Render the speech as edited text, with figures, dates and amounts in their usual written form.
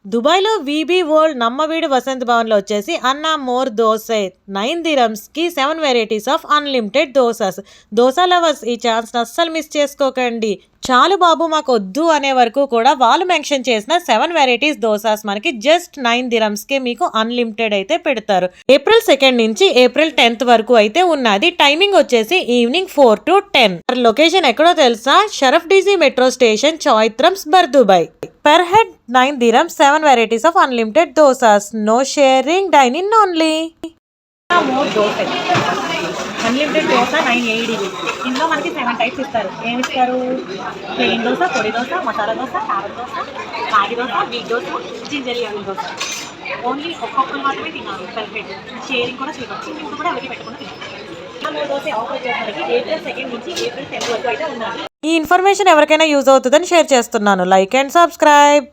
దుబాయ్లో VB world నమ్మవీడు Vasant భవన్లో వచ్చేసి అన్నా మోర్ దోసే 9 dirhamsకి 7 varieties of unlimited dosas. Dosa lovers ఈ ఛాన్స్ అస్సలు మిస్ చేసుకోకండి. చాలు బాబు మాకు వద్దు అనే వరకు కూడా వాళ్ళు మెన్షన్ చేసిన 7 వెరైటీస్ దోసాస్ మనకి జస్ట్ 9 dirhamsకే మీకు అన్లిమిటెడ్ అయితే పెడతారు. ఏప్రిల్ 2 నుంచి ఏప్రిల్ 10th వరకు అయితే ఉన్నది. టైమింగ్ వచ్చేసి ఈవినింగ్ 4 to 10. లొకేషన్ ఎక్కడో తెలుసా? Sharaf DG metro station, Choithrams, Bur Dubai. Per head 9 dirhams, 7 varieties of unlimited dosas. No sharing, dine in only. More dosa unlimited dosa 980. ఇందులో మనకి 7 టైప్స్ ఇస్తారు. ఏమి ఇస్తారు? ప్లెయిన్ దోశ, పొడి దోశ, మసాలా దోశ, కారం దోశ, రాగి dosa, wheat dosa, ginger lemon dosa. Only ఒక్కొక్కరు మాత్రమే తినాలి. పర్ హెడ్ షేరింగ్ కూడా చేయవచ్చు. ఇప్పుడు కూడా ఎవరికి పెట్టుకుని తినాలి. మోర్ దోశ ఆఫర్ చేసరికి ఏప్రిల్ 2 నుంచి ఏప్రిల్ 10 వరకు అయితే ఉన్నది. ఈ ఇన్ఫర్మేషన్ ఎవరికైనా యూజ్ అవుతుందని షేర్ చేస్తున్నాను. Like and subscribe.